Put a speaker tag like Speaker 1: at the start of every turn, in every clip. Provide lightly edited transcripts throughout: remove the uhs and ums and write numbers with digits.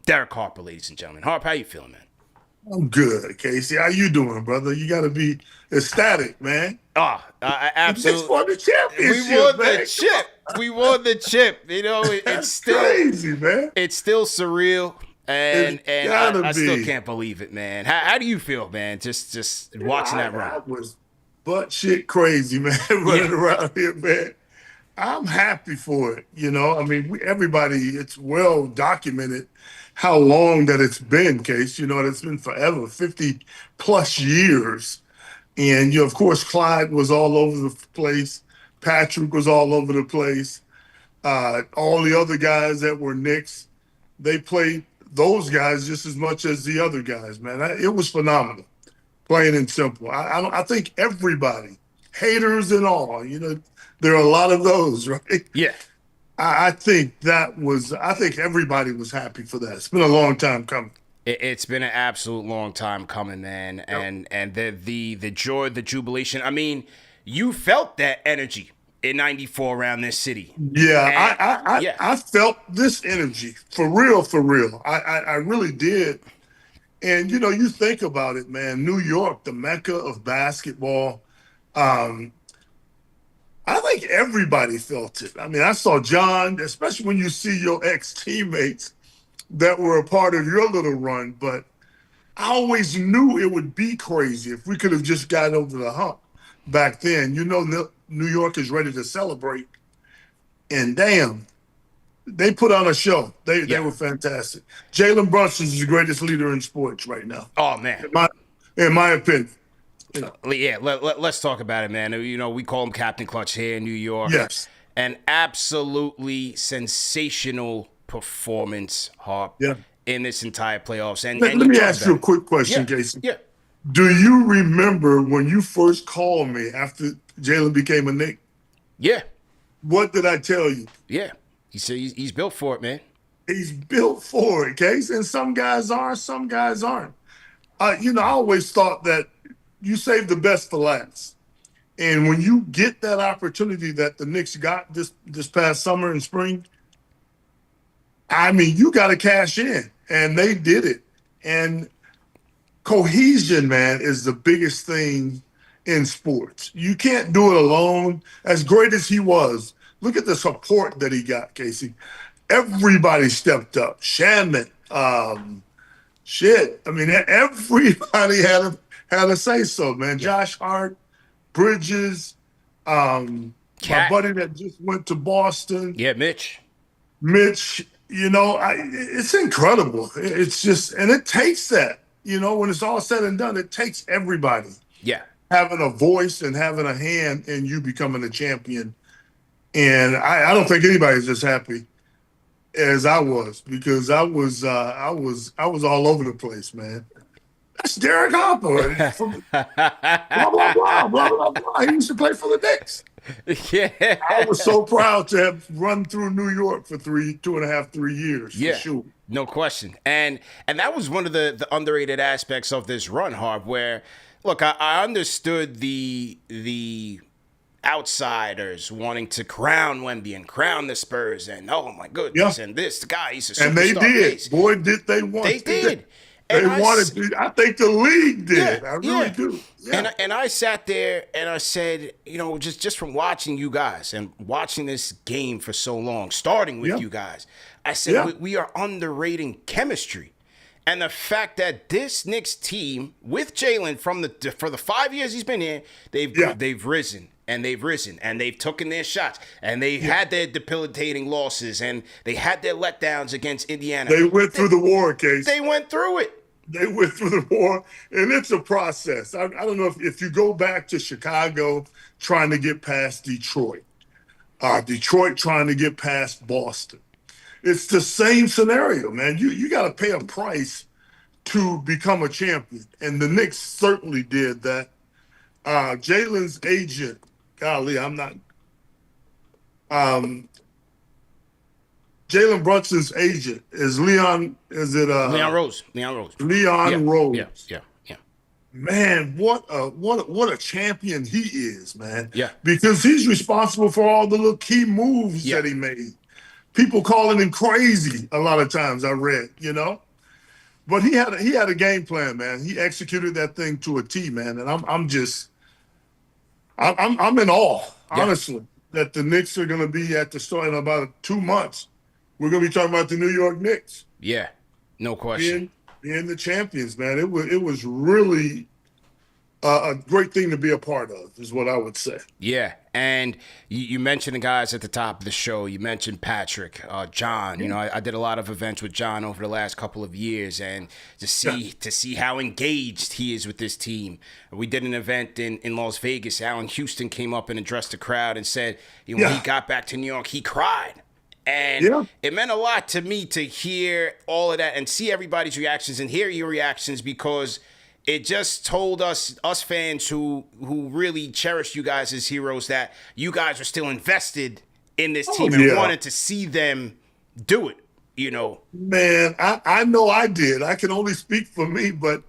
Speaker 1: Derek Harper, ladies and gentlemen. Harp, how you feeling, man?
Speaker 2: I'm good, Casey. How you doing, brother? You got to be ecstatic, man. The Knicks
Speaker 1: Absolutely.
Speaker 2: won the
Speaker 1: We
Speaker 2: championship,
Speaker 1: won the
Speaker 2: man. Come
Speaker 1: chip.
Speaker 2: on.
Speaker 1: We won the chip. You know, it's
Speaker 2: That's
Speaker 1: still
Speaker 2: crazy, man.
Speaker 1: it's still surreal, and
Speaker 2: It
Speaker 1: and I,
Speaker 2: gotta
Speaker 1: I still
Speaker 2: be.
Speaker 1: can't believe it, man. How do you feel, man? Just watching that run.
Speaker 2: I was butt shit crazy, man,
Speaker 1: Yeah,
Speaker 2: running around here, man. I'm happy for it. I mean, everybody, it's well documented how long that it's been, Case. It's been forever, 50 plus years. And of course, Clyde was all over the place. Patrick was all over the place. All the other guys that were Knicks, they played those guys just as much as the other guys, man. It was phenomenal, plain and simple. I think everybody, haters and all, there are a lot of those, right?
Speaker 1: yeah.
Speaker 2: I think everybody was happy for that. It's been a long time coming.
Speaker 1: It's been an absolute long time coming, man,
Speaker 2: Yep.
Speaker 1: and the joy, the jubilation. I mean, you felt that energy in '94 around this city,
Speaker 2: Yeah,
Speaker 1: and yeah,
Speaker 2: I felt this energy for real, for real. I really did. And you think about it, man. New York, the mecca of basketball. Um, I think everybody felt it. I mean, I saw John, especially when you see your ex teammates that were a part of your little run. But I always knew it would be crazy if we could have just got over the hump back then. New York is ready to celebrate, and damn, they put on a show. They
Speaker 1: yeah.
Speaker 2: were fantastic. Jalen Brunson is the greatest leader in sports right now,
Speaker 1: Oh man,
Speaker 2: in my opinion.
Speaker 1: yeah. Let's talk about it, man. You know, we call him Captain Clutch here in New York.
Speaker 2: Yes.
Speaker 1: An absolutely sensational performance, Harp,
Speaker 2: Yeah.
Speaker 1: in this entire playoffs,
Speaker 2: Let,
Speaker 1: and
Speaker 2: let
Speaker 1: you
Speaker 2: me
Speaker 1: talked
Speaker 2: ask you
Speaker 1: about
Speaker 2: a
Speaker 1: it.
Speaker 2: quick
Speaker 1: Yeah,
Speaker 2: question, Jason.
Speaker 1: yeah,
Speaker 2: Do you remember when you first called me after Jalen became a Knick?
Speaker 1: yeah,
Speaker 2: What did I tell you?
Speaker 1: yeah. He said he's built for it, man.
Speaker 2: He's built for it, Case. And some guys are, some guys aren't. I always thought that you save the best for last. And when you get that opportunity that the Knicks got this past summer and spring, I mean, you got to cash in, and they did it. And cohesion, man, is the biggest thing in sports. You can't do it alone. As great as he was, look at the support that he got, Casey. Everybody stepped up. Shannon, shit. I mean, everybody had a say so, man.
Speaker 1: Yeah,
Speaker 2: Josh Hart, Bridges, my
Speaker 1: Cat.
Speaker 2: buddy that just went to Boston,
Speaker 1: Yeah, Mitch.
Speaker 2: Mitch. It's incredible. It's just, and it takes that. When it's all said and done, it takes everybody
Speaker 1: Yeah,
Speaker 2: having a voice and having a hand in you becoming a champion. And I don't think anybody's as happy as I was because I was all over the place, man. That's Derek Harper from blah blah blah blah blah blah. He used to play for the Knicks.
Speaker 1: yeah,
Speaker 2: I was so proud to have run through New York for 2.5, 3 years for
Speaker 1: yeah.
Speaker 2: sure.
Speaker 1: No question. And that was one of the underrated aspects of this run, Harv, where look, I understood the outsiders wanting to crown Wemby and crown the Spurs and oh my
Speaker 2: Yeah,
Speaker 1: goodness, and this guy, he's a
Speaker 2: and they
Speaker 1: superstar
Speaker 2: did.
Speaker 1: face.
Speaker 2: Boy, did they want
Speaker 1: They
Speaker 2: to.
Speaker 1: did.
Speaker 2: They
Speaker 1: And
Speaker 2: wanted to. I think the league
Speaker 1: yeah,
Speaker 2: did. I really
Speaker 1: yeah.
Speaker 2: do.
Speaker 1: And
Speaker 2: Yeah,
Speaker 1: I sat there and I said, you know, just from watching you guys and watching this game for so long, starting with
Speaker 2: yeah,
Speaker 1: you guys, I said
Speaker 2: yeah,
Speaker 1: we are underrating chemistry. And the fact that this Knicks team with Jalen for the 5 years he's been here,
Speaker 2: yeah,
Speaker 1: they've risen and they've risen and they've taken their shots and they
Speaker 2: yeah.
Speaker 1: had their debilitating losses and they had their letdowns against Indiana.
Speaker 2: They went
Speaker 1: They,
Speaker 2: through the war, Case.
Speaker 1: they went through it.
Speaker 2: They went through the war, and it's a process. I don't know if you go back to Chicago trying to get past Detroit, Detroit trying to get past Boston. It's the same scenario, man. You got to pay a price to become a champion, and the Knicks certainly did that. Jalen's agent, golly, I'm not. Um, Jalen Brunson's agent is Leon. Is it
Speaker 1: Leon Rose. Leon Rose. Yeah.
Speaker 2: Leon
Speaker 1: Yeah.
Speaker 2: Rose?
Speaker 1: Yeah. Yeah.
Speaker 2: Man, what a champion he is, man.
Speaker 1: Yeah.
Speaker 2: Because he's responsible for all the little key moves
Speaker 1: Yeah.
Speaker 2: that he made. people calling him crazy a lot of times. I read, but he had a game plan, man. He executed that thing to a T, man. And I'm in awe,
Speaker 1: Yeah,
Speaker 2: honestly, that the Knicks are going to be at the start in about 2 months. We're going to be talking about the New York Knicks
Speaker 1: yeah, no question.
Speaker 2: being the champions, man. It was really a great thing to be a part of, is what I would say.
Speaker 1: Yeah, and you mentioned the guys at the top of the show. You mentioned Patrick, John. You know, I did a lot of events with John over the last couple of years, and to see how engaged he is with this team. We did an event in Las Vegas. Allen Houston came up and addressed the crowd and said, when he got back to New York, he cried. And
Speaker 2: Yeah.
Speaker 1: it meant a lot to me to hear all of that and see everybody's reactions and hear your reactions, because it just told us fans who really cherished you guys as heroes, that you guys were still invested in this team and
Speaker 2: yeah.
Speaker 1: wanted to see them do it,
Speaker 2: Man, I know I did. I can only speak for me, but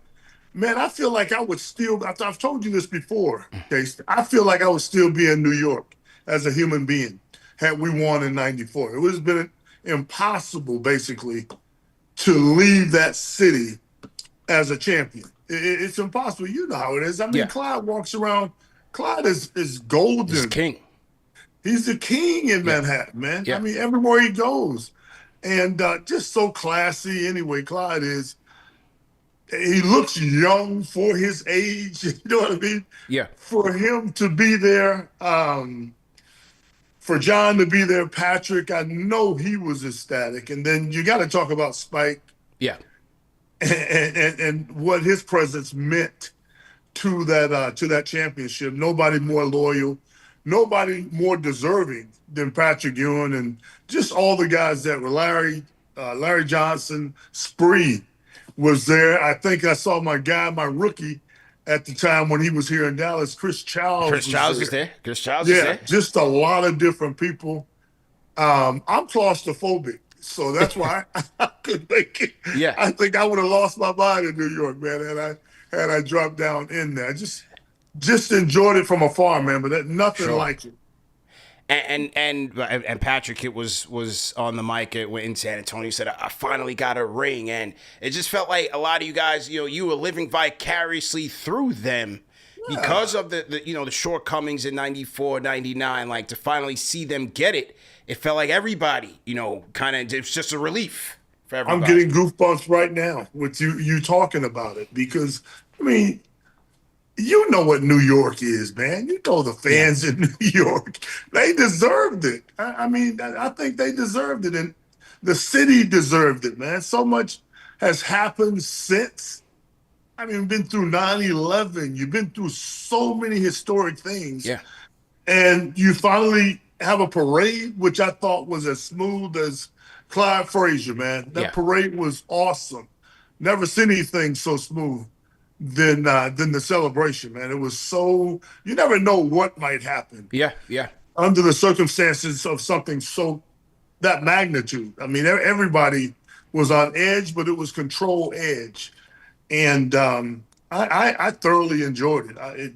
Speaker 2: man, I feel like I would still, I've told you this before, Case. I feel like I would still be in New York as a human being had we won in 94. It would have been impossible, basically, to leave that city as a champion. It's impossible. You know how it is. I mean,
Speaker 1: Yeah.
Speaker 2: Clyde walks around. Clyde is
Speaker 1: He's
Speaker 2: golden.
Speaker 1: king.
Speaker 2: He's the king in
Speaker 1: Yeah.
Speaker 2: Manhattan, man.
Speaker 1: Yeah.
Speaker 2: I mean, everywhere he goes. And just so classy. Anyway, Clyde is, he looks young for his age. You know what I mean?
Speaker 1: Yeah.
Speaker 2: For him to be there, for John to be there, Patrick, I know he was ecstatic. And then you got to talk about Spike
Speaker 1: Yeah.
Speaker 2: and what his presence meant to that championship. Nobody more loyal, nobody more deserving than Patrick Ewing, and just all the guys that were Larry Johnson, Spree was there. I think I saw my rookie at the time when he was here in Dallas, Chris Childs.
Speaker 1: Chris Childs was there. Chris Childs was
Speaker 2: Yeah,
Speaker 1: there.
Speaker 2: just a lot of different people. I'm claustrophobic, so that's why I could make it.
Speaker 1: Yeah.
Speaker 2: I think I would have lost my mind in New York, man, had I dropped down in there. Just enjoyed it from afar, man, but nothing
Speaker 1: Sure.
Speaker 2: like it.
Speaker 1: And Patrick, it was on the mic in San Antonio. He said, "I finally got a ring," and it just felt like a lot of you guys, you were living vicariously through them because of the shortcomings in 94, 99. Like, to finally see them get it, it felt like everybody, kind of, it's just a relief for everybody.
Speaker 2: I'm getting goosebumps right now with you talking about it, because I mean, you know what New York is, man. You know the fans in New York. They deserved it. I mean, I think they deserved it, and the city deserved it, man. So much has happened since. I mean, we've been through 9/11. You've been through so many historic things.
Speaker 1: Yeah.
Speaker 2: And you finally have a parade, which I thought was as smooth as Clyde Frazier, man. That parade was awesome. Never seen anything so smooth than the celebration, man. It was so, you never know what might happen.
Speaker 1: Yeah, yeah.
Speaker 2: Under the circumstances of something that magnitude. I mean, everybody was on edge, but it was control edge. And I thoroughly enjoyed it.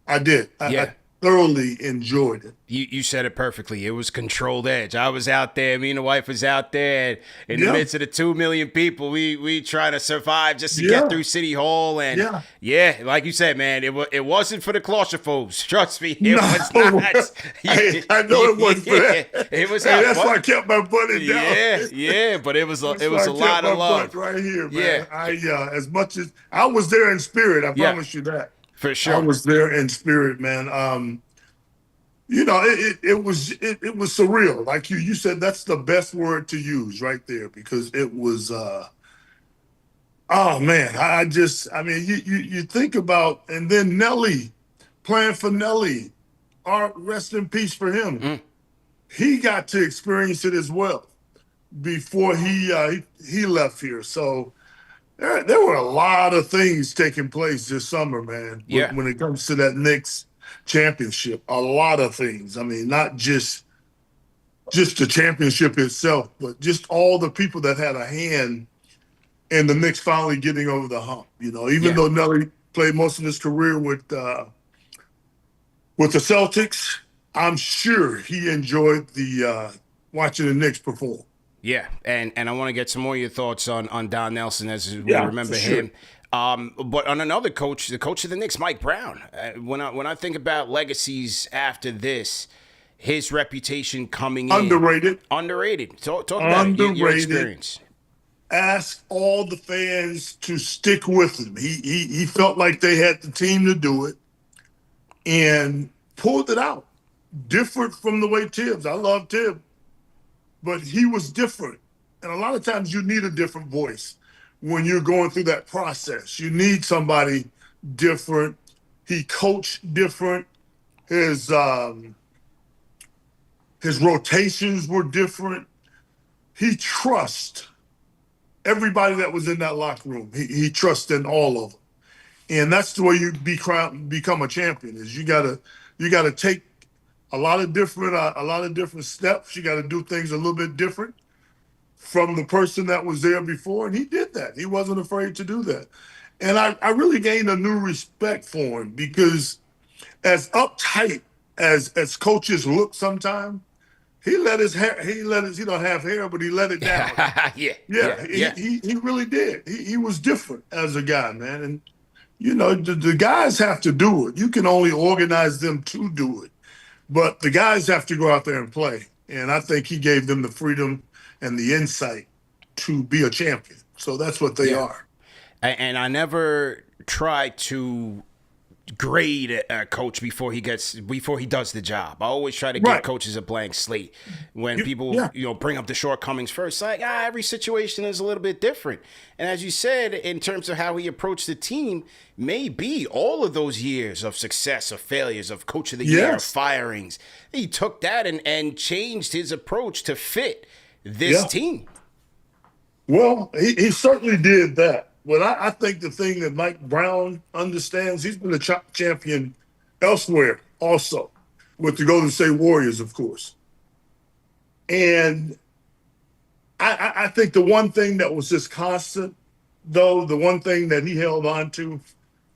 Speaker 2: I did. I thoroughly enjoyed it.
Speaker 1: You said it perfectly. It was controlled edge. I was out there. Me and the wife was out there, and in the midst of the 2 million people, we trying to survive just to get through City Hall. And like you said, man, it wasn't for the claustrophobes. Trust me, it was not.
Speaker 2: I know it wasn't for that.
Speaker 1: It was.
Speaker 2: That's why I kept my butt in down.
Speaker 1: Yeah, but it was a lot of love
Speaker 2: right here, man. I as much as I was there in spirit, I promise you that.
Speaker 1: For sure.
Speaker 2: I was there in spirit, man. It was surreal. Like you said, that's the best word to use right there, because it was oh man, I mean, you think about, and then Nelly, playing for Nelly, rest in peace for him. He got to experience it as well before he left here. So there were a lot of things taking place this summer, man. When it comes to that Knicks championship, a lot of things. I mean, not just the championship itself, but just all the people that had a hand in the Knicks finally getting over the hump. Even though Nelly played most of his career with the Celtics, I'm sure he enjoyed the watching the Knicks perform.
Speaker 1: Yeah, and I want to get some more of your thoughts on Don Nelson as we
Speaker 2: Yeah, for
Speaker 1: remember
Speaker 2: sure.
Speaker 1: him. But on another coach, the coach of the Knicks, Mike Brown. When I think about legacies after this, his reputation coming in
Speaker 2: Underrated.
Speaker 1: underrated. Talk about it. Your
Speaker 2: Underrated.
Speaker 1: experience.
Speaker 2: Ask all the fans to stick with him. He felt like they had the team to do it and pulled it out. Different from the way Tibbs. I love Tibbs, but he was different. And a lot of times you need a different voice when you're going through that process. You need somebody different. He coached different. His um, his rotations were different. He trusts everybody that was in that locker room. He trusts in all of them, and that's the way you become a champion. Is you gotta take a lot of different steps. You got to do things a little bit different from the person that was there before, and he did that. He wasn't afraid to do that, and I really gained a new respect for him because as uptight as coaches look sometimes, he don't have hair, but he let it down.
Speaker 1: Yeah,
Speaker 2: Yeah,
Speaker 1: yeah,
Speaker 2: he
Speaker 1: yeah,
Speaker 2: he, he really did. He was different as a guy, man, and the guys have to do it. You can only organize them to do it. But the guys have to go out there and play. And I think he gave them the freedom and the insight to be a champion. So that's what they
Speaker 1: yeah.
Speaker 2: are.
Speaker 1: And I never try to grade a coach before he does the job. I always try to give
Speaker 2: Right.
Speaker 1: coaches a blank slate. When people
Speaker 2: Yeah.
Speaker 1: bring up the shortcomings first, like every situation is a little bit different. And as you said, in terms of how he approached the team, maybe all of those years of success, of failures, of coach of the year, of
Speaker 2: Yes.
Speaker 1: firings, he took that and changed his approach to fit this
Speaker 2: Yeah.
Speaker 1: team.
Speaker 2: Well, he certainly did that. But I think the thing that Mike Brown understands, he's been a champion elsewhere also with the Golden State Warriors, of course. And I think the one thing that was just constant, though, the one thing that he held on to,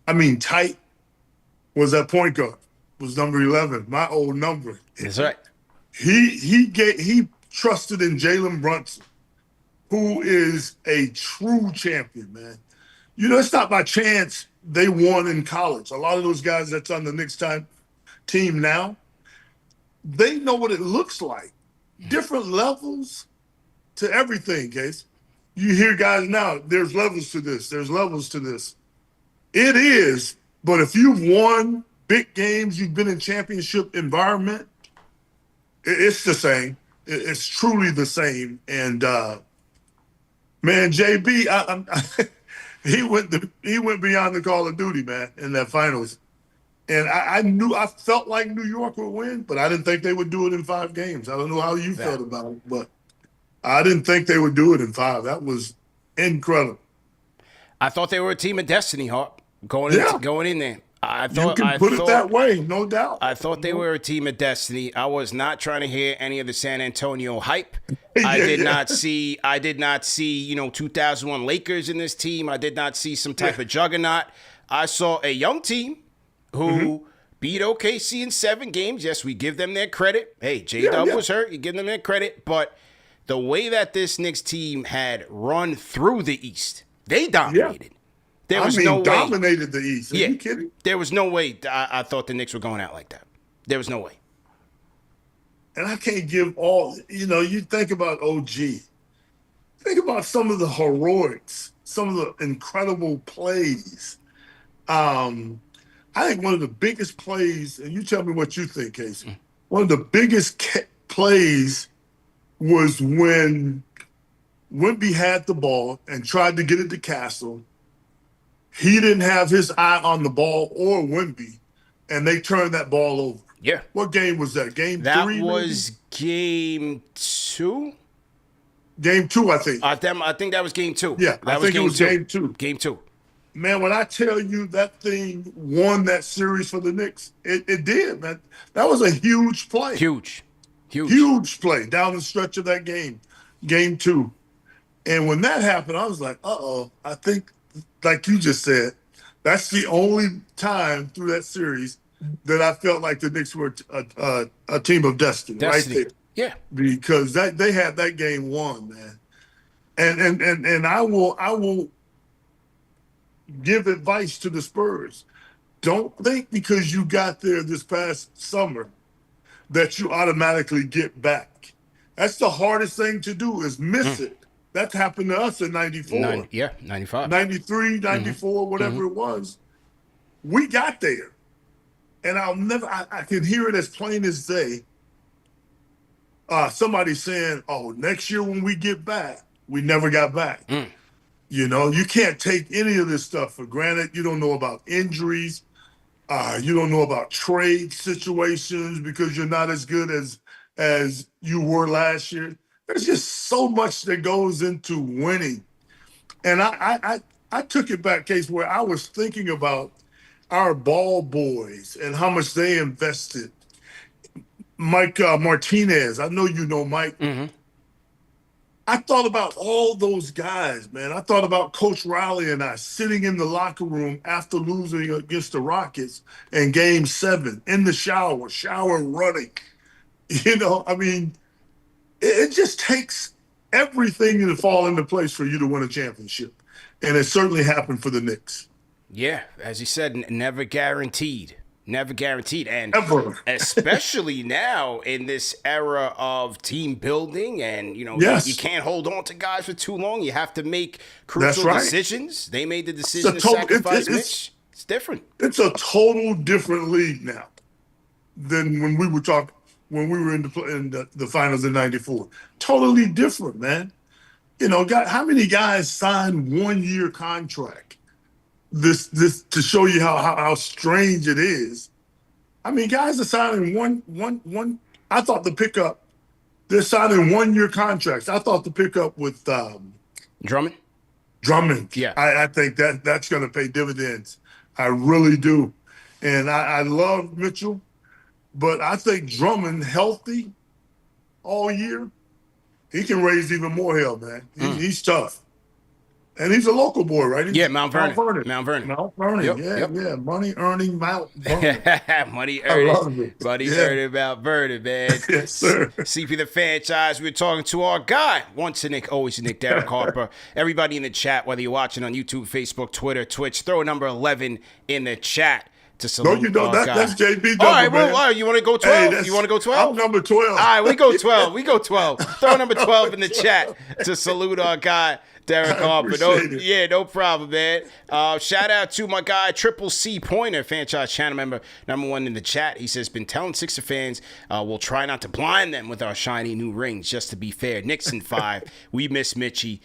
Speaker 2: I mean, tight, was that point guard, was number 11, my old number.
Speaker 1: That's right.
Speaker 2: He trusted in Jalen Brunson, who is a true champion, man. It's not by chance they won in college. A lot of those guys that's on the Knicks team now, they know what it looks like. Different levels to everything, Case. You hear guys now, there's levels to this, there's levels to this. It is, but if you've won big games, you've been in championship environment, it's the same. It's truly the same. And man, JB, he went beyond the Call of Duty, man, in that finals. And I felt like New York would win, but I didn't think they would do it in 5 games. I don't know how you felt about it, but I didn't think they would do it in 5. That was incredible.
Speaker 1: I thought they were a team of destiny, Harp,
Speaker 2: Yeah.
Speaker 1: going in there.
Speaker 2: You can put it that way, no doubt.
Speaker 1: I thought they were a team of destiny. I was not trying to hear any of the San Antonio hype. I did not see 2001 Lakers in this team. I did not see some type of juggernaut. I saw a young team who beat OKC in 7 games. Yes, we give them their credit. Hey, J-Dub was hurt. You give them their credit. But the way that this Knicks team had run through the East, they dominated. There was no way.
Speaker 2: Dominated the East. Are you kidding?
Speaker 1: There was no way I thought the Knicks were going out like that. There was no way.
Speaker 2: And I can't give all, you think about OG. Think about some of the heroics, some of the incredible plays. I think one of the biggest plays, and you tell me what you think, Casey. One of the biggest plays was when Wemby had the ball and tried to get it to Castle. He didn't have his eye on the ball or Wemby, and they turned that ball over.
Speaker 1: Yeah.
Speaker 2: What game was that? Game 3?
Speaker 1: That was game 2?
Speaker 2: Game 2, I think.
Speaker 1: I think that was game 2.
Speaker 2: Yeah,
Speaker 1: that
Speaker 2: I think it was game 2.
Speaker 1: Game 2.
Speaker 2: Man, when I tell you that thing won that series for the Knicks, it did, man. That was a huge play.
Speaker 1: Huge
Speaker 2: Play down the stretch of that game, game 2. And when that happened, I was like, uh-oh. I think, like you just said, that's the only time through that series that I felt like the Knicks were a team of destiny. Right there.
Speaker 1: Yeah.
Speaker 2: because that they had that game won, man. And I will give advice to the Spurs. Don't think because you got there this past summer that you automatically get back. That's the hardest thing to do is miss it. That happened to us in 94,
Speaker 1: Yeah, 95.
Speaker 2: 93,
Speaker 1: Mm-hmm.
Speaker 2: 94,
Speaker 1: Mm-hmm.
Speaker 2: whatever it was. We got there. And I can hear it as plain as day. Somebody saying, oh, next year when we get back, we never got back. You know, you can't take any of this stuff for granted. You don't know about injuries. You don't know about trade situations because you're not as good as you were last year. There's just so much that goes into winning. And I took it back, Case, where I was thinking about our ball boys and how much they invested. Mike Martinez, I know you know Mike.
Speaker 1: Mm-hmm.
Speaker 2: I thought about all those guys, man. I thought about Coach Riley and I sitting in the locker room after losing against the Rockets in Game 7, in the shower running. You know, I mean, it just takes everything to fall into place for you to win a championship. And it certainly happened for the Knicks.
Speaker 1: Yeah, as you said, never guaranteed. Never guaranteed. And
Speaker 2: Ever.
Speaker 1: especially now in this era of team building and, you
Speaker 2: Yes.
Speaker 1: can't hold on to guys for too long. You have to make
Speaker 2: That's
Speaker 1: crucial
Speaker 2: right.
Speaker 1: decisions. They made the decision to
Speaker 2: total-
Speaker 1: sacrifice Mitch. It's different.
Speaker 2: It's a total different league now than when we were in the finals in '94. Totally different, man. You know, how many guys signed 1 year contract? This to show you how strange it is. I mean, guys are signing one. I thought the pickup. They're signing 1 year contracts. I thought the pickup with
Speaker 1: Drummond?
Speaker 2: Drummond.
Speaker 1: Yeah.
Speaker 2: I think that's going to pay dividends. I really do, and I love Mitchell, but I think Drummond healthy all year, he can raise even more hell, man. He's tough. And he's a local boy, right?
Speaker 1: Yeah, Mount Vernon. Mount Vernon.
Speaker 2: Yeah. Money earning Mount Vernon.
Speaker 1: Money
Speaker 2: I love
Speaker 1: earning.
Speaker 2: it.
Speaker 1: Money
Speaker 2: Yeah.
Speaker 1: earning Mount Vernon, man.
Speaker 2: Yes, sir.
Speaker 1: CP The Fanchise. We're talking to our guy. Once a Nick, always a Nick, Derek Harper. Everybody in the chat, whether you're watching on YouTube, Facebook, Twitter, Twitch, throw a number 11 in the chat to salute
Speaker 2: No, you don't.
Speaker 1: our guy.
Speaker 2: That's JB number,
Speaker 1: All right,
Speaker 2: man.
Speaker 1: well, you want to go 12?
Speaker 2: Hey,
Speaker 1: You want to go 12?
Speaker 2: I'm number 12.
Speaker 1: All right, we go 12. We go 12. Throw number 12 in the chat to salute our guy, Derek Harper. No problem, man. Shout out to my guy, Triple C Pointer, franchise channel member, #1 in the chat. He says, been telling Sixer fans we'll try not to blind them with our shiny new rings, just to be fair. Knicks in 5. We miss Mitchie.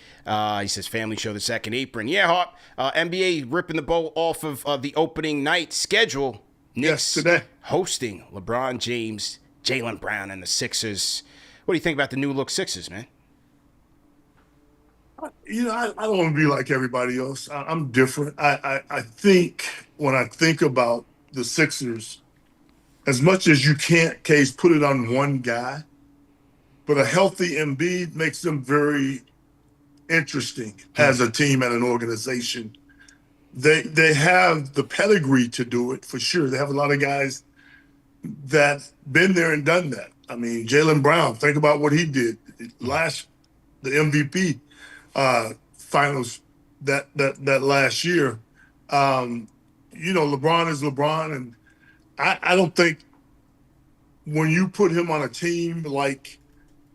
Speaker 1: He says, family show the second apron. Yeah, Harp. NBA ripping the bowl off of the opening night schedule. Knicks
Speaker 2: today.
Speaker 1: hosting LeBron James, Jalen Brown, and the Sixers. What do you think about the new look Sixers, man?
Speaker 2: You know, I don't want to be like everybody else. I'm different. I think when I think about the Sixers, as much as you can't, Case, put it on one guy, but a healthy Embiid makes them very interesting as a team and an organization. They have the pedigree to do it for sure. They have a lot of guys that been there and done that. I mean, Jalen Brown, think about what he did the MVP finals that last year. You know, LeBron is LeBron, and I don't think when you put him on a team like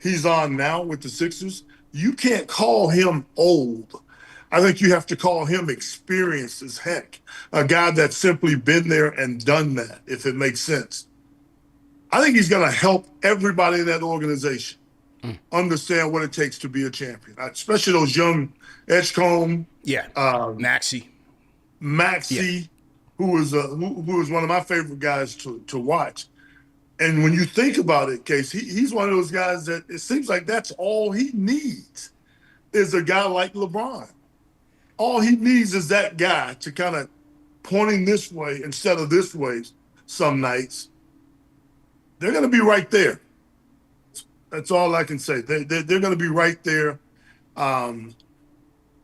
Speaker 2: he's on now with the Sixers, you can't call him old. I think you have to call him experienced as heck. A guy that's simply been there and done that, if it makes sense. I think he's going to help everybody in that organization understand what it takes to be a champion, especially those young Edgecombe.
Speaker 1: Yeah. Maxey,
Speaker 2: who was one of my favorite guys to watch. And when you think about it, Case, he's one of those guys that it seems like that's all he needs is a guy like LeBron. All he needs is that guy to kind of pointing this way instead of this way some nights. They're going to be right there. That's all I can say. They're going to be right there.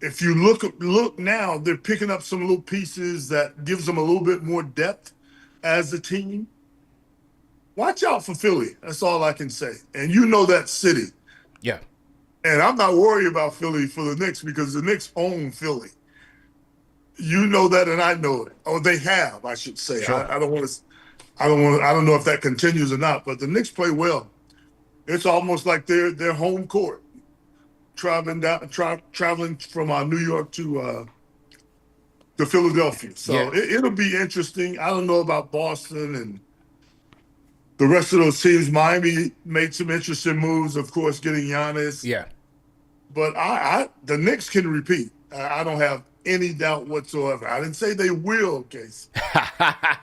Speaker 2: If you look now, they're picking up some little pieces that gives them a little bit more depth as a team. watch out for Philly. That's all I can say. And you know that city.
Speaker 1: Yeah.
Speaker 2: And I'm not worried about Philly for the Knicks because the Knicks own Philly. You know that, and I know it. Or they have, I should say.
Speaker 1: Sure.
Speaker 2: I don't want to. I don't know if that continues or not. But the Knicks play well. It's almost like their home court. Traveling from New York to Philadelphia. So
Speaker 1: Yeah.
Speaker 2: it'll be interesting. I don't know about Boston and the rest of those teams. Miami made some interesting moves, of course, getting Giannis.
Speaker 1: Yeah.
Speaker 2: But the Knicks can repeat. I don't have any doubt whatsoever. I didn't say they will, Case,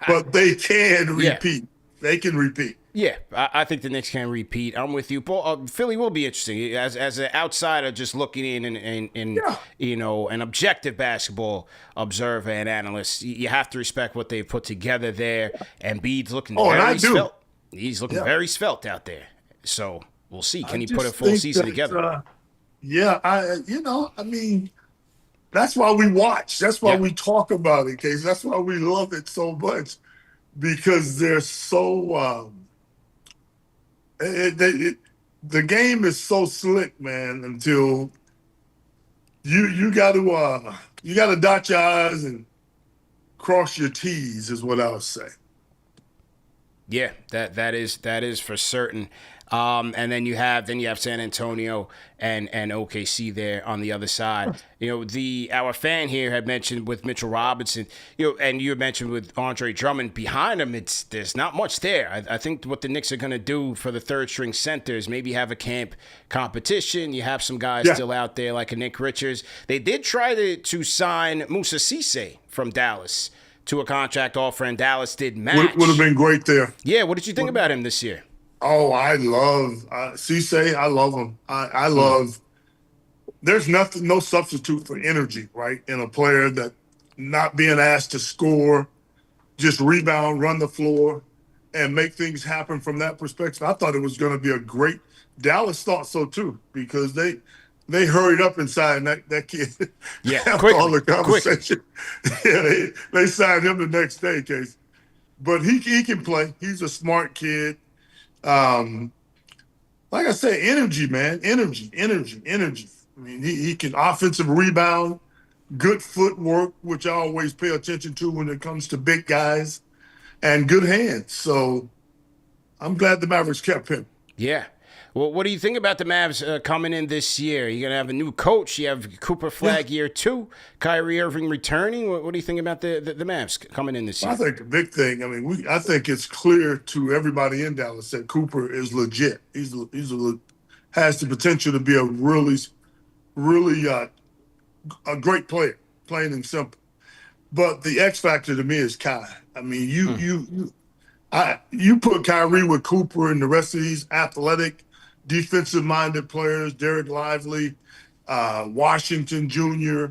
Speaker 2: but they can repeat. Yeah. They can repeat.
Speaker 1: Yeah, I think the Knicks can repeat. I'm with you. Philly will be interesting as an outsider, just looking in and you know, an objective basketball observer and analyst. You have to respect what they've put together there. And Embiid's looking very svelte. He's looking very svelte out there. So we'll see. Can he put a full season together?
Speaker 2: I mean, that's why we watch. That's why we talk about it, Case. That's why we love it so much, because they're so. The game is so slick, man. Until you got to dot your I's and cross your T's, is what I would say.
Speaker 1: Yeah, that is for certain. And then you have San Antonio and OKC there on the other side. You know, our fan here had mentioned with Mitchell Robinson, you know, and you had mentioned with Andre Drummond behind him, there's not much there. I think what the Knicks are going to do for the third string centers, maybe have a camp competition. You have some guys still out there like a Nick Richards. They did try to sign Musa Cisse from Dallas to a contract offer, and Dallas did match.
Speaker 2: Would have been great there.
Speaker 1: Yeah, what did you think about him this year?
Speaker 2: Oh, I love Cisse. I love him. I love. There's no substitute for energy, right? In a player that not being asked to score, just rebound, run the floor, and make things happen from that perspective. I thought it was going to be a great. Dallas thought so too, because they hurried up and signed that kid.
Speaker 1: Yeah,
Speaker 2: after all the conversation. Yeah, they signed him the next day, Case. But he can play. He's a smart kid. Like I said, energy, man. Energy. I mean, he can offensive rebound, good footwork, which I always pay attention to when it comes to big guys, and good hands. So I'm glad the Mavericks kept him.
Speaker 1: Yeah. Well, what do you think about the Mavs coming in this year? You're going to have a new coach. You have Cooper Flag year 2, Kyrie Irving returning. What do you think about the Mavs coming in this year?
Speaker 2: I think the big thing, I think it's clear to everybody in Dallas that Cooper is legit. He's has the potential to be a really a great player, plain and simple. But the X factor to me is Kai. I mean, you put Kyrie with Cooper and the rest of these athletic, defensive-minded players, Derek Lively, Washington Jr.,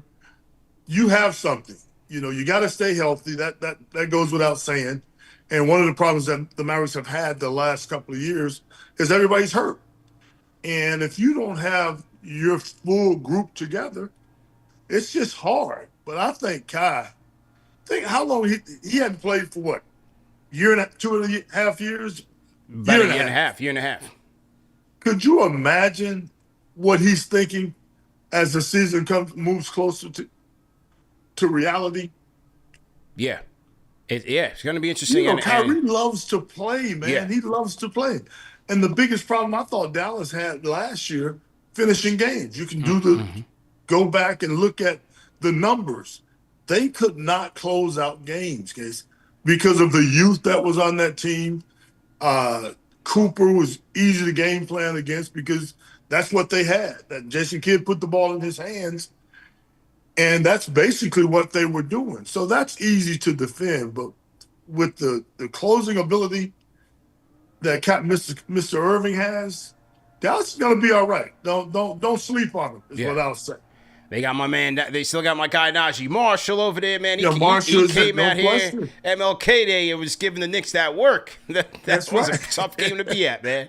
Speaker 2: you have something. You know, you got to stay healthy. That goes without saying. And one of the problems that the Mavericks have had the last couple of years is everybody's hurt. And if you don't have your full group together, it's just hard. But I think Kai, how long he hadn't played for what? Year and 2.5 years?
Speaker 1: About year and a half.
Speaker 2: Could you imagine what he's thinking as the season moves closer to reality?
Speaker 1: Yeah. It's going to be interesting.
Speaker 2: You know, Kyrie loves to play, man. Yeah. He loves to play. And the biggest problem I thought Dallas had last year, finishing games. You can go back and look at the numbers. They could not close out games, Case, because of the youth that was on that team. Cooper was easy to game plan against because that's what they had. That Jason Kidd put the ball in his hands, and that's basically what they were doing. So that's easy to defend. But with the closing ability that Mr. Irving has, Dallas is going to be all right. Don't sleep on him, is what I'll say.
Speaker 1: They got my man. They still got my guy Najee Marshall over there, man. He came out here MLK Day and was giving the Knicks that work. That was a tough game to be at, man.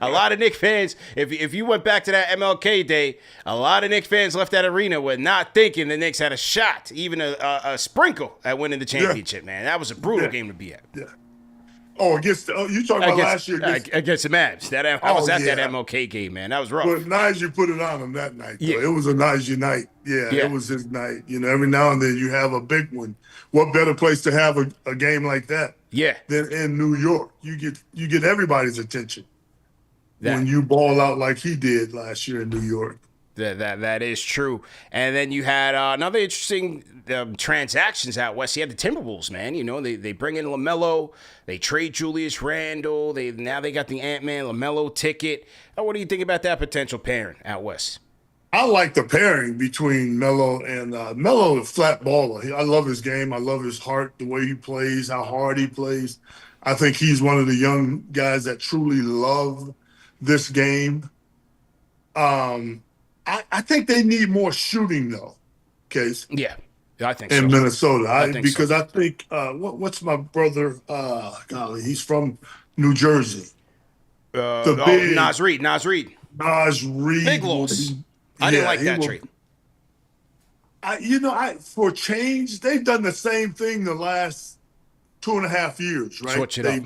Speaker 1: A lot of Knicks fans. If you went back to that MLK Day, a lot of Knicks fans left that arena with not thinking the Knicks had a shot, even a sprinkle at winning the championship, man. That was a brutal game to be at.
Speaker 2: Yeah. Oh, against you talking about last year
Speaker 1: Against the Mavs. I
Speaker 2: Oh
Speaker 1: was at that
Speaker 2: yeah,
Speaker 1: MLK game, man. That was rough.
Speaker 2: but Najee put it on him that night though.
Speaker 1: Yeah,
Speaker 2: It was a Najee night. Yeah, it
Speaker 1: yeah,
Speaker 2: was his night. You know, every now and then you have a big one. What better place to have a game like that
Speaker 1: yeah.
Speaker 2: than in New York? You get everybody's attention when
Speaker 1: That
Speaker 2: you ball out like he did last year in New York.
Speaker 1: that is true. And then you had another interesting transactions out west. You had the Timberwolves, man. You know, they bring in LaMelo, they trade Julius Randle. Now they got the Ant-Man LaMelo ticket. What do you think about that potential pairing out west?
Speaker 2: I like the pairing between Melo and Melo, is flat baller. I love his game. I love his heart, the way he plays, how hard he plays. I think he's one of the young guys that truly love this game. I think they need more shooting though, Case,
Speaker 1: Yeah, I think
Speaker 2: in
Speaker 1: so.
Speaker 2: Minnesota.
Speaker 1: I think
Speaker 2: Because
Speaker 1: so.
Speaker 2: I think what's my brother? Golly, he's from New Jersey. The big
Speaker 1: Nas Reed, Nas Reed.
Speaker 2: Naj Reed.
Speaker 1: Big loss. I didn't
Speaker 2: Yeah,
Speaker 1: like
Speaker 2: he
Speaker 1: that
Speaker 2: will.
Speaker 1: trade.
Speaker 2: For change, they've done the same thing the last 2.5 years, right?
Speaker 1: Switch it up.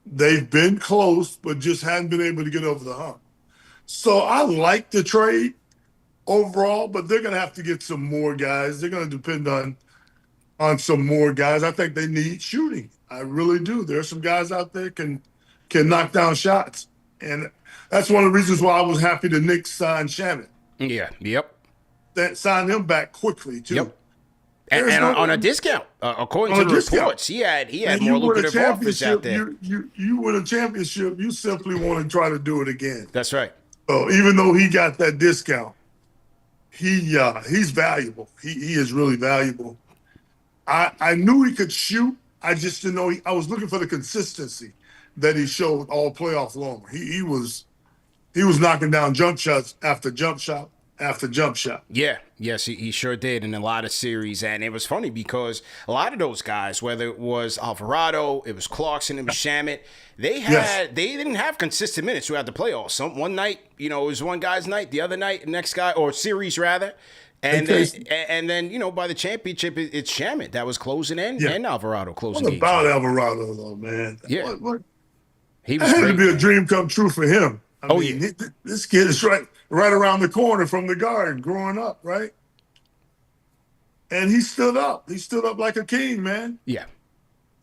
Speaker 2: They've been close, but just hadn't been able to get over the hump. So I like the trade overall, but they're going to have to get some more guys. They're going to depend on some more guys. I think they need shooting. I really do. There's some guys out there can knock down shots, and that's one of the reasons why I was happy the Knicks signed Shannon.
Speaker 1: Yeah, yep.
Speaker 2: That signed him back quickly too.
Speaker 1: Yep. And on a discount, according to the reports, he had
Speaker 2: And
Speaker 1: more
Speaker 2: you win a
Speaker 1: lucrative offers out
Speaker 2: championship.
Speaker 1: there.
Speaker 2: You win a championship. You simply want to try to do it again.
Speaker 1: That's right.
Speaker 2: So even though he got that discount, he's valuable. He is really valuable. I knew he could shoot. I just didn't know. I was looking for the consistency that he showed all playoff long. He was knocking down jump shots after jump shot after jump shot.
Speaker 1: Yeah, yes, he sure did in a lot of series. And it was funny because a lot of those guys, whether it was Alvarado, it was Clarkson, it was Shamet, they didn't have consistent minutes throughout the playoffs. One night, it was one guy's night, the other night, the next guy, or series rather. And then by the championship, it's Shamet that was closing in and Alvarado closing.
Speaker 2: What about Alvarado though, man?
Speaker 1: Yeah,
Speaker 2: he was. It had to be a dream come true for him. I mean, this kid is right around the corner from the Garden, growing up, right? And he stood up. He stood up like a king, man.
Speaker 1: Yeah.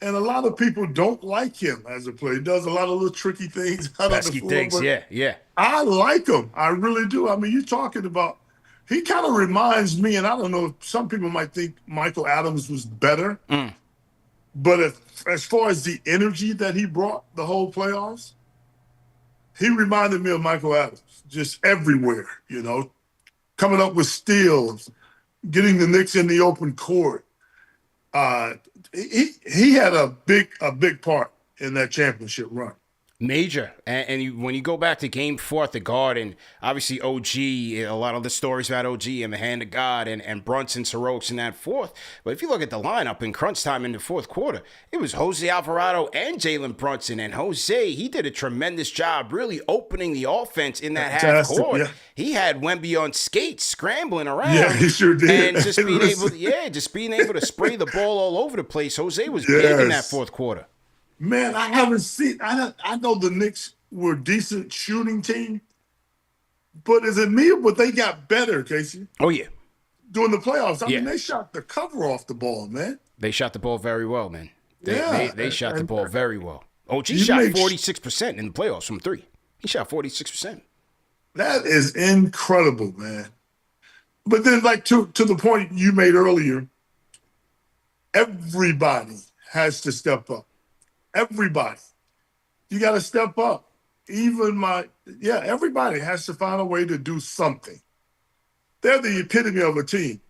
Speaker 2: And a lot of people don't like him as a player. He does a lot of little tricky things out on the floor.
Speaker 1: Yeah.
Speaker 2: I like him. I really do. I mean, you're talking about. He kind of reminds me, and I don't know, some people might think Michael Adams was better. But as far as the energy that he brought the whole playoffs, he reminded me of Michael Adams, just everywhere, coming up with steals, getting the Knicks in the open court. He had a big part in that championship run.
Speaker 1: Major. And when you go back to game 4 at the Garden, obviously OG, a lot of the stories about OG and the hand of God and Brunson's heroics in that fourth. But if you look at the lineup in crunch time in the fourth quarter, it was Jose Alvarado and Jalen Brunson. And Jose, he did a tremendous job really opening the offense in that half court. Yeah. He had Wemby on skates scrambling around.
Speaker 2: Yeah, he sure did.
Speaker 1: And just being able to spray the ball all over the place. Jose was big in that fourth quarter.
Speaker 2: Man, I haven't seen. I know the Knicks were a decent shooting team, but is it me? But they got better, Casey.
Speaker 1: Oh yeah,
Speaker 2: during the playoffs. I mean, they shot the cover off the ball, man.
Speaker 1: They shot the ball very well, man. They shot the ball very well. OG shot 46% in the playoffs from 3. He shot 46%.
Speaker 2: That is incredible, man. But then, like to the point you made earlier, everybody has to step up. Everybody. You got to step up. Everybody has to find a way to do something. They're the epitome of a team.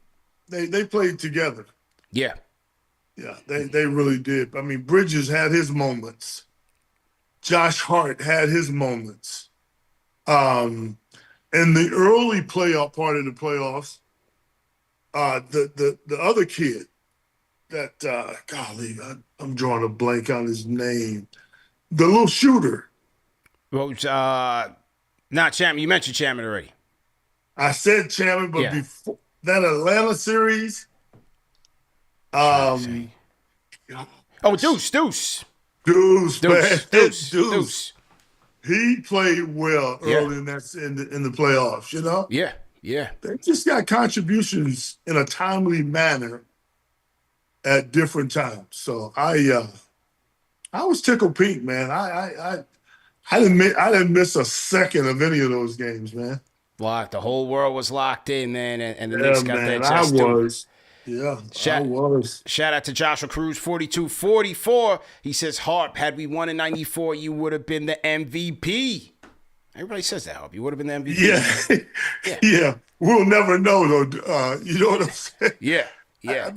Speaker 2: They played together.
Speaker 1: Yeah.
Speaker 2: Yeah, they really did. I mean, Bridges had his moments. Josh Hart had his moments. In the early playoff part of the playoffs, the other kid, that I'm drawing a blank on his name. The little shooter.
Speaker 1: Well, not Chapman. You mentioned Chapman already.
Speaker 2: I said Chapman, but before that Atlanta series,
Speaker 1: Deuce.
Speaker 2: Deuce, man,
Speaker 1: Deuce, deuce,
Speaker 2: Deuce.
Speaker 1: deuce.
Speaker 2: He played well
Speaker 1: Yeah,
Speaker 2: early in the playoffs.
Speaker 1: yeah, yeah.
Speaker 2: They just got contributions in a timely manner at different times. So I was tickled pink, man. I didn't miss a second of any of those games, man.
Speaker 1: Locked. The whole world was locked in, man, and the
Speaker 2: Yeah,
Speaker 1: Knicks got their
Speaker 2: man, I
Speaker 1: chest to it.
Speaker 2: was. Yeah, I
Speaker 1: Shout,
Speaker 2: was.
Speaker 1: shout out to Joshua Cruz, 42-44. He says, Harp, had we won in 94, you would have been the MVP. Everybody says that, Harp. You would have been the MVP.
Speaker 2: Yeah,
Speaker 1: Yeah.
Speaker 2: yeah. We'll never know though. You know what I'm saying?
Speaker 1: Yeah. Yeah.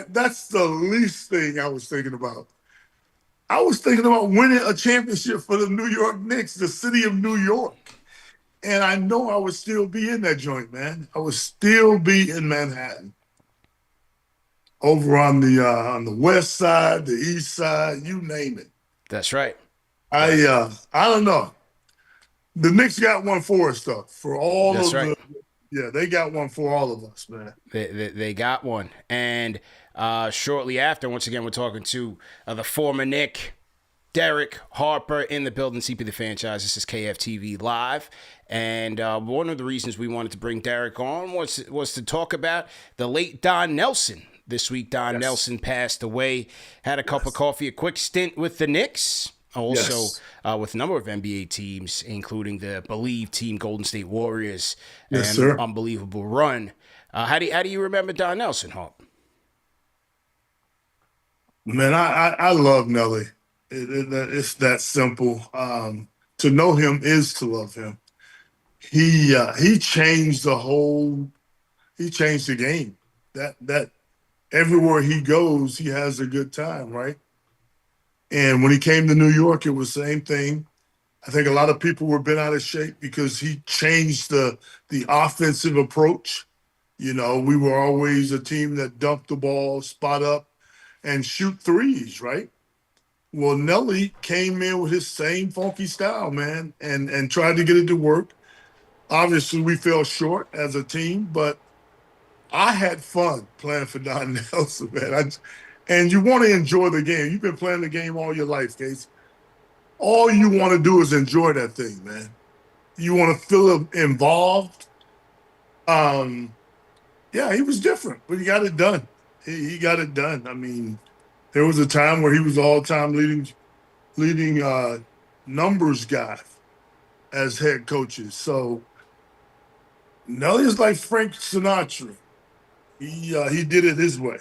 Speaker 2: That's the least thing I was thinking about. I was thinking about winning a championship for the New York Knicks, the city of New York. And I know I would still be in that joint, man. I would still be in Manhattan. Over on the west side, the east side, you name it.
Speaker 1: That's right.
Speaker 2: I don't know. The Knicks got one for us though. For all
Speaker 1: That's
Speaker 2: of
Speaker 1: right.
Speaker 2: the Yeah, they got one for all of us, man.
Speaker 1: They got one. And shortly after, once again, we're talking to the former Knick, Derek Harper, in the building. CP The Fanchise. This is KFTV Live. And one of the reasons we wanted to bring Derek on was to talk about the late Don Nelson. This week, Don Nelson passed away. Had a cup of coffee, a quick stint with the Knicks. Also, with a number of NBA teams, including the Believe team, Golden State Warriors.
Speaker 2: Yes,
Speaker 1: and
Speaker 2: sir.
Speaker 1: Unbelievable run. How do you remember Don Nelson, Harp?
Speaker 2: Man, I love Nelly. It's that simple. To know him is to love him. He changed the whole. He changed the game. That everywhere he goes, he has a good time, right? And when he came to New York, it was the same thing. I think a lot of people were bent out of shape because he changed the offensive approach. You know, we were always a team that dumped the ball, spot up, and shoot threes, right? Well, Nelly came in with his same funky style, man, and tried to get it to work. Obviously, we fell short as a team, but I had fun playing for Don Nelson, man. And you want to enjoy the game. You've been playing the game all your life, Case. All you want to do is enjoy that thing, man. You want to feel involved. Yeah, he was different, but he got it done. He got it done. I mean, there was a time where he was all-time leading numbers guy as head coaches. So Nelly is like Frank Sinatra. He did it his way.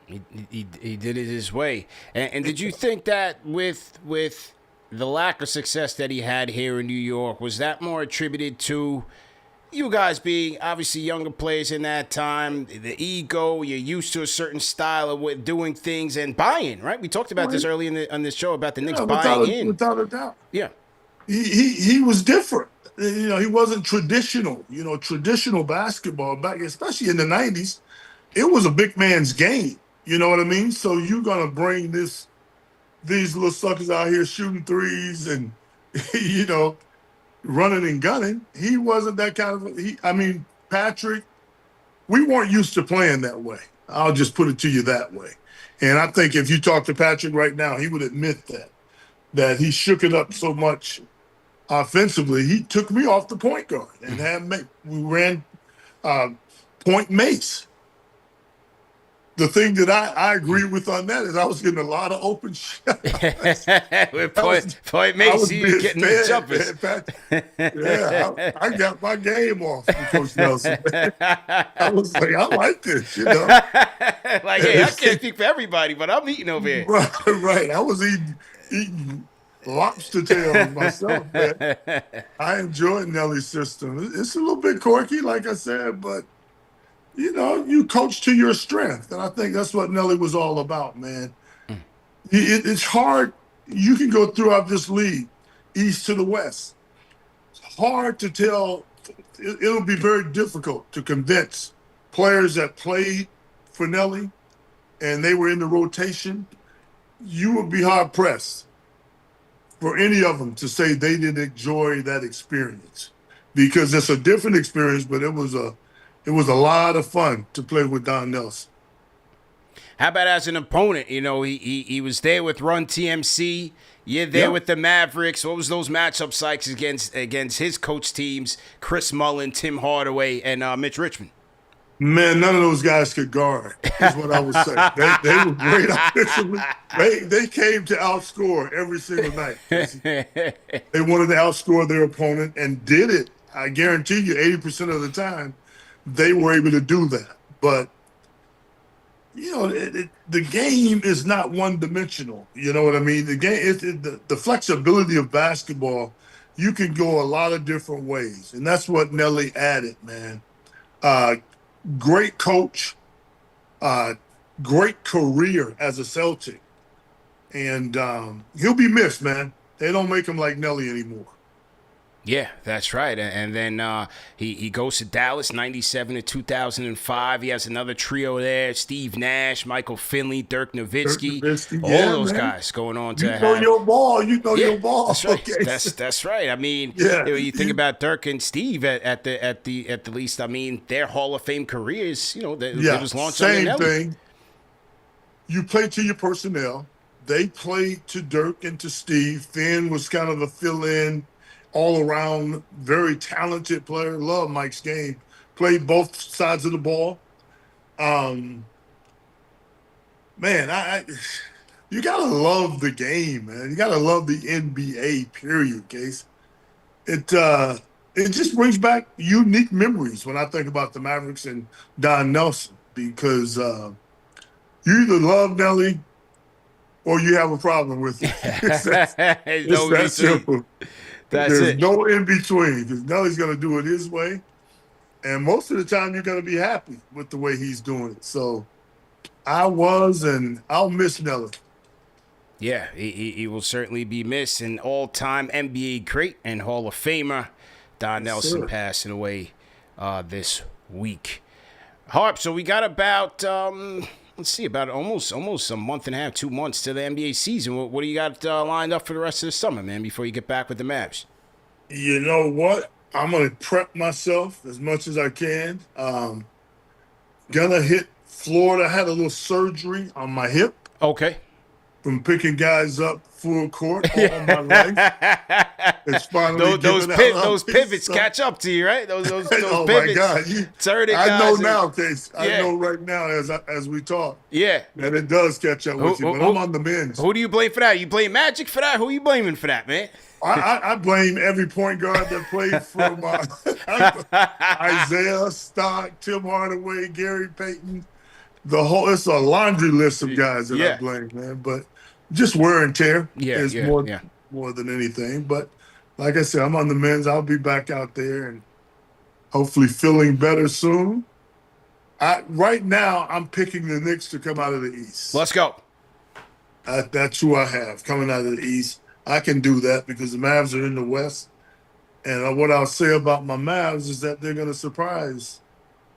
Speaker 1: He did it his way. And did you think that with the lack of success that he had here in New York, was that more attributed to you guys being obviously younger players in that time, the ego, you're used to a certain style of doing things and buying, right? We talked about this early on this show about the Knicks buying in.
Speaker 2: Without a doubt.
Speaker 1: Yeah.
Speaker 2: He was different. You know, he wasn't traditional. You know, traditional basketball back, especially in the '90s, it was a big man's game. You know what I mean? So you're gonna bring these little suckers out here shooting threes and you know running and gunning. He wasn't that kind of. Patrick, we weren't used to playing that way. I'll just put it to you that way. And I think if you talk to Patrick right now, he would admit that he shook it up so much offensively. He took me off the point guard and we ran point mace. The thing that I agree with on that is I was getting a lot of open shots.
Speaker 1: With point Macy getting the jumpers.
Speaker 2: Yeah, I got my game off with Coach Nelson. I was like, I like this, you know.
Speaker 1: Like, hey, I can't speak for everybody, but I'm eating over here.
Speaker 2: Right. I was eating lobster tails myself, man. I enjoyed Nelly's system. It's a little bit quirky, like I said, but you know, you coach to your strength. And I think that's what Nelly was all about, man. It's hard. You can go throughout this league, east to the west. It's hard to tell. It'll be very difficult to convince players that played for Nelly and they were in the rotation. You would be hard pressed for any of them to say they didn't enjoy that experience because it's a different experience, but it was a lot of fun to play with Don Nelson.
Speaker 1: How about as an opponent? You know, he was there with Run TMC. You're there
Speaker 2: Yep.
Speaker 1: with the Mavericks. What was those matchups like against his coach teams, Chris Mullin, Tim Hardaway, and Mitch Richmond?
Speaker 2: Man, none of those guys could guard, is what I would say. They were great offensively. They came to outscore every single night. They wanted to outscore their opponent and did it. I guarantee you 80% of the time they were able to do that. But, the game is not one dimensional. You know what I mean? The game, the flexibility of basketball, you can go a lot of different ways. And that's what Nelly added, man. Uh, Great coach, great career as a Celtic. And he'll be missed, man. They don't make him like Nelly anymore.
Speaker 1: Yeah, that's right. And then he goes to Dallas, 97 to 2005. He has another trio there: Steve Nash, Michael Finley, Dirk Nowitzki. All those guys going on to have.
Speaker 2: Your ball. You know your ball.
Speaker 1: That's right.
Speaker 2: Okay.
Speaker 1: That's right. I mean,
Speaker 2: Yeah.
Speaker 1: you think about Dirk and Steve at the least. I mean, their Hall of Fame careers. They was launched
Speaker 2: same
Speaker 1: under Nelly.
Speaker 2: thing. You play to your personnel. They played to Dirk and to Steve. Finn was kind of a fill-in, all-around, very talented player. Love Mike's game. Played both sides of the ball. Man, you gotta love the game, man. You gotta love the NBA. Period, Case. It just brings back unique memories when I think about the Mavericks and Don Nelson, because you either love Nelly or you have a problem with it. It's that simple. There's no in between, because Nelly's going to do it his way. And most of the time, you're going to be happy with the way he's doing it. So and I'll miss Nelly.
Speaker 1: Yeah, he will certainly be missed. An all-time NBA great and Hall of Famer, Don Nelson, passing away this week. Harp, so we got about about almost a month and a half, 2 months to the NBA season. What do you got lined up for the rest of the summer, man, before you get back with the Mavs?
Speaker 2: You know what? I'm going to prep myself as much as I can. Gonna hit Florida. I had a little surgery on my hip.
Speaker 1: Okay.
Speaker 2: From picking guys up full court all my life. It's finally
Speaker 1: those pivots catch up to you, right? Those
Speaker 2: oh
Speaker 1: pivots.
Speaker 2: My God. I know now, Case. I know right now as we talk.
Speaker 1: Yeah.
Speaker 2: That it does catch up with you, but I'm on the men's.
Speaker 1: Who do you blame for that? You blame Magic for that? Who are you blaming for that, man?
Speaker 2: I blame every point guard that played from Isaiah Stock, Tim Hardaway, Gary Payton. It's a laundry list of guys that I blame, man. But just wear and tear is more than anything. But like I said, I'm on the men's. I'll be back out there and hopefully feeling better soon. Right now, I'm picking the Knicks to come out of the East.
Speaker 1: Let's go.
Speaker 2: That's who I have coming out of the East. I can do that because the Mavs are in the West. And what I'll say about my Mavs is that they're going to surprise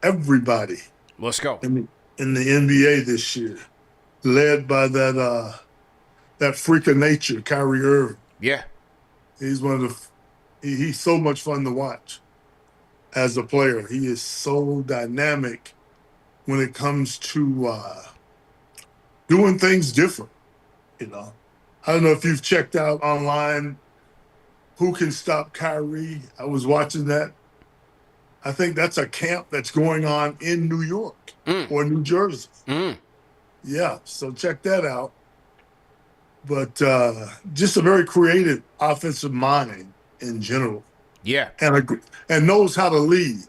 Speaker 2: everybody.
Speaker 1: Let's go.
Speaker 2: In the NBA this year, led by that freak of nature, Kyrie Irving.
Speaker 1: Yeah.
Speaker 2: He's he's so much fun to watch as a player. He is so dynamic when it comes to doing things different, I don't know if you've checked out online Who Can Stop Kyrie. I was watching that. I think that's a camp that's going on in New York or New Jersey. Yeah, so check that out. But just a very creative offensive mind in general.
Speaker 1: Yeah.
Speaker 2: And knows how to lead.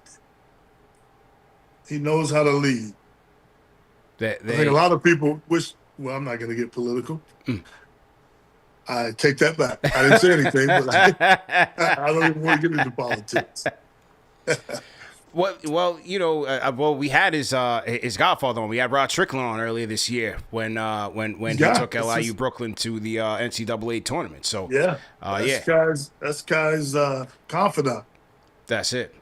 Speaker 2: He knows how to lead. I think a lot of people wish, I'm not going to get political. I take that back. I didn't say anything, but I don't even want to get into politics.
Speaker 1: Well, we had his godfather on. We had Rod Strickland on earlier this year when he took LIU Brooklyn to the NCAA tournament. So that's Kai's confidant. That's it.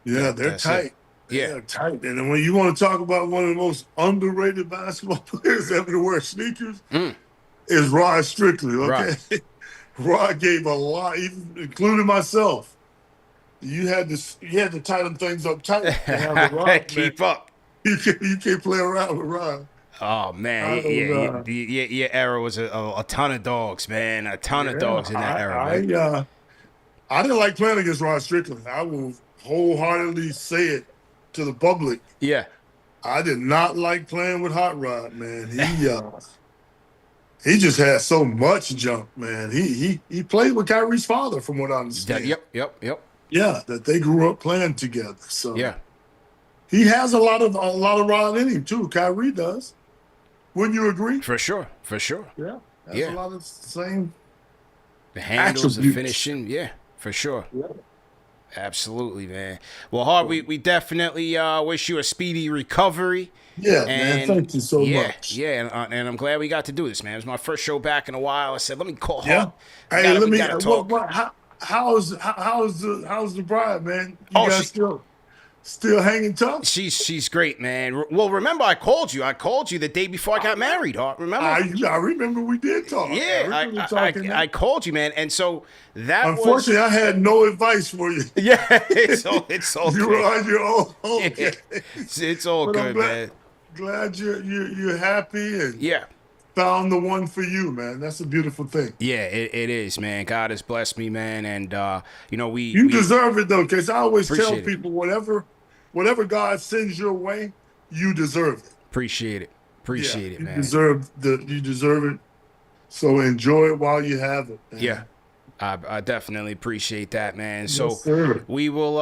Speaker 2: Yeah, they're tight.
Speaker 1: They're
Speaker 2: tight. And then when you want to talk about one of the most underrated basketball players ever to wear sneakers, is Rod Strickland. Okay, Rod gave a lot, including myself. You had to tighten things up tight to have a Rod.
Speaker 1: Keep up.
Speaker 2: You can't play around with Rod.
Speaker 1: Oh man,
Speaker 2: I was,
Speaker 1: your era was a ton of dogs, man. A ton of
Speaker 2: yeah,
Speaker 1: dogs in that era, man.
Speaker 2: I didn't like playing against Rod Strickland. I will wholeheartedly say it to the public.
Speaker 1: Yeah.
Speaker 2: I did not like playing with Hot Rod, man. He just had so much junk, man. He played with Kyrie's father, from what I understand.
Speaker 1: Yep.
Speaker 2: Yeah, that they grew up playing together. So
Speaker 1: Yeah.
Speaker 2: he has a lot of Rod in him too. Kyrie does. Wouldn't you agree?
Speaker 1: For sure.
Speaker 2: Yeah. Has
Speaker 1: Yeah.
Speaker 2: a lot of the same
Speaker 1: The handles, the
Speaker 2: attributes.
Speaker 1: finishing, yeah, for sure.
Speaker 2: Yeah.
Speaker 1: Absolutely, man. Well, Harp, we definitely wish you a speedy recovery.
Speaker 2: Yeah, man. Thank you so much.
Speaker 1: Yeah, and I'm glad we got to do this, man. It was my first show back in a while. I said, let me call
Speaker 2: Yeah.
Speaker 1: Harp.
Speaker 2: Hey,
Speaker 1: We gotta talk.
Speaker 2: how's the bride, man? You
Speaker 1: Oh,
Speaker 2: guys still hanging tough?
Speaker 1: She's great, man. Well, remember I called you. I called you the day before I got married, Harp. Remember?
Speaker 2: I remember we did talk.
Speaker 1: Yeah, I called you, man, and so that
Speaker 2: Unfortunately, I had no advice for you.
Speaker 1: Yeah, it's all
Speaker 2: You were
Speaker 1: good.
Speaker 2: on your own.
Speaker 1: Yeah, it's all
Speaker 2: But I'm
Speaker 1: good, man.
Speaker 2: glad you're happy and
Speaker 1: Yeah.
Speaker 2: found the one for you, man. That's a beautiful thing.
Speaker 1: Yeah, it is, man. God has blessed me, man, and we
Speaker 2: You deserve it though, because I always tell
Speaker 1: Appreciate it.
Speaker 2: people whatever God sends your way, you deserve it.
Speaker 1: appreciate it. Appreciate it,
Speaker 2: You
Speaker 1: man.
Speaker 2: you deserve it. So enjoy it while you have it. Man.
Speaker 1: Yeah. I definitely appreciate that, man.
Speaker 2: Yes,
Speaker 1: So
Speaker 2: sir.
Speaker 1: we will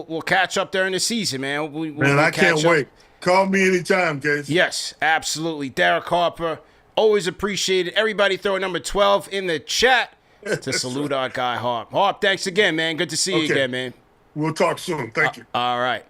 Speaker 1: we'll catch up during the season, man. We'll
Speaker 2: Man, I can't
Speaker 1: catch up.
Speaker 2: wait. Call me anytime, Case.
Speaker 1: Yes, absolutely. Derek Harper, always appreciated. Everybody throw number 12 in the chat to salute our guy Harp. Harp, thanks again, man. Good to see you
Speaker 2: Okay.
Speaker 1: again, man.
Speaker 2: We'll talk soon. Thank you.
Speaker 1: All right.